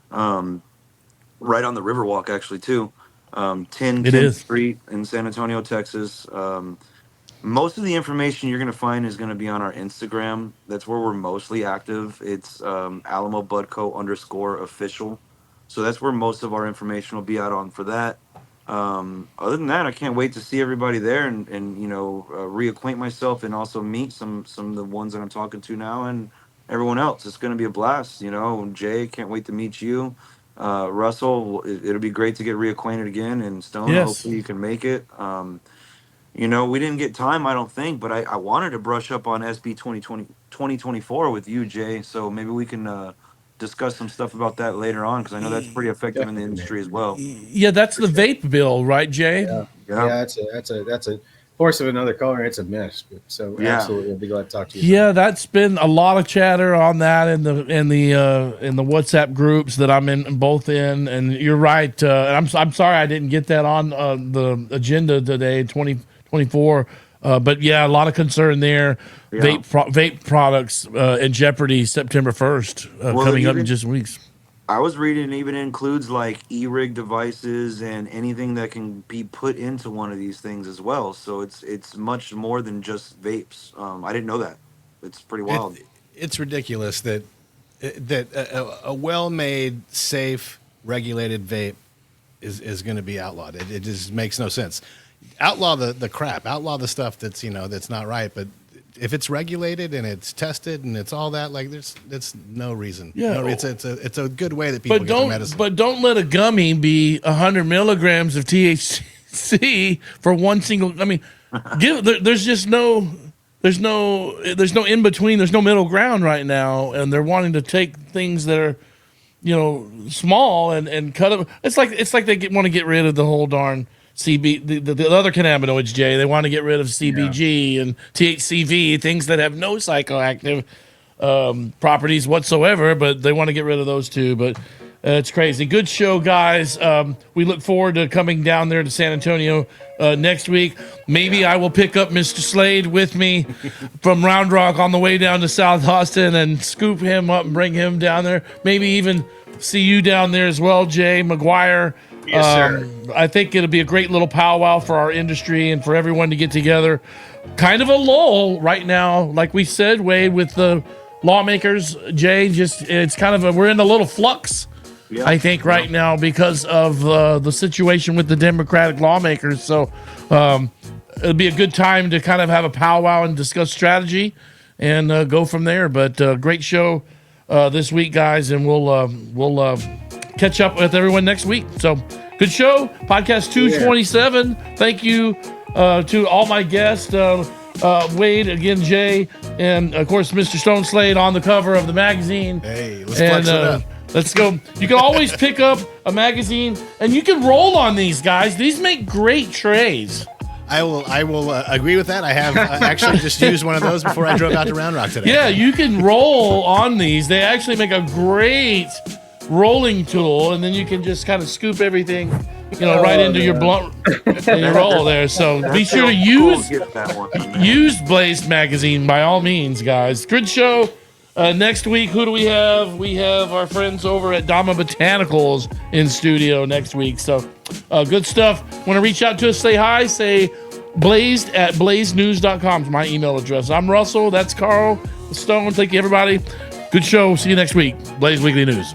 right on the Riverwalk actually too. 10th Street in San Antonio, Texas. Most of the information you're gonna find is gonna be on our Instagram. That's where we're mostly active. It's Alamo Budco _official. So that's where most of our information will be out on for that. Other than that, I can't wait to see everybody there and reacquaint myself and also meet some of the ones that I'm talking to now and everyone else. It's going to be a blast. Jay, can't wait to meet you. Russell, it'll be great to get reacquainted again. And Stone, Yes. hopefully you can make it. We didn't get time, I don't think, but I wanted to brush up on SB 2024 with you, Jay. So maybe we can discuss some stuff about that later on, because I know that's pretty effective in the industry as well. Yeah, that's the vape bill, right, Jay? Yeah, that's a horse of another color. It's a mess. So Yeah. absolutely, I'll be glad to talk to you. Yeah, that's been a lot of chatter on that in the WhatsApp groups that I'm in, both in. And you're right. I'm sorry I didn't get that on the agenda today, 2024. But yeah, a lot of concern there. Yeah. Vape products in jeopardy September 1st, coming up in just weeks. I was reading it even includes like e-rig devices and anything that can be put into one of these things as well. So it's much more than just vapes. I didn't know that. It's pretty wild. It's ridiculous that a well-made, safe, regulated vape is going to be outlawed. It just makes no sense. Outlaw the crap. Outlaw the stuff that's not right. But if it's regulated and it's tested and it's all that, like there's no reason. Yeah. No, it's a good way that people get their medicine. But don't let a gummy be 100 milligrams of THC for one single. I mean, there's just no in between. There's no middle ground right now, and they're wanting to take things that are, small and cut them. It's like they want to get rid of the whole darn CB, the other cannabinoids, Jay. They want to get rid of CBG and THCV, things that have no psychoactive properties whatsoever, but they want to get rid of those too. But it's crazy. Good show, guys. We look forward to coming down there to San Antonio next week. Maybe I will pick up Mr. Slade with me from Round Rock on the way down to South Austin and scoop him up and bring him down there. Maybe even see you down there as well, Jay Maguire. Yes, sir. I think it'll be a great little powwow for our industry and for everyone to get together. Kind of a lull right now, like we said, Wade, with the lawmakers. Jay, it's kind of we're in a little flux, I think, right now because of the situation with the Democratic lawmakers. So it'll be a good time to kind of have a powwow and discuss strategy and go from there. But great show this week, guys, and we'll catch up with everyone next week. So good show, podcast 227. Thank you to all my guests, Wade, again, Jay, and of course Mr. Stone Slade on the cover of the magazine. Hey, let's flex it up. Let's go. You can always pick up a magazine and you can roll on these guys. These make great trays. I will agree with that. I have actually just used one of those before I drove out to Round Rock today. Yeah, you can roll on these. They actually make a great rolling tool, and then you can just kind of scoop everything, right into your blunt and your roll there. So be sure to use Blazed Magazine by all means, guys. Good show. Next week, who do we have? We have our friends over at Dama Botanicals in studio next week. So good stuff. Want to reach out to us, say hi, say blazed@blazenews.com is my email address. I'm Russell. That's Carl Stone. Thank you, everybody. Good show. See you next week. Blaze Weekly News.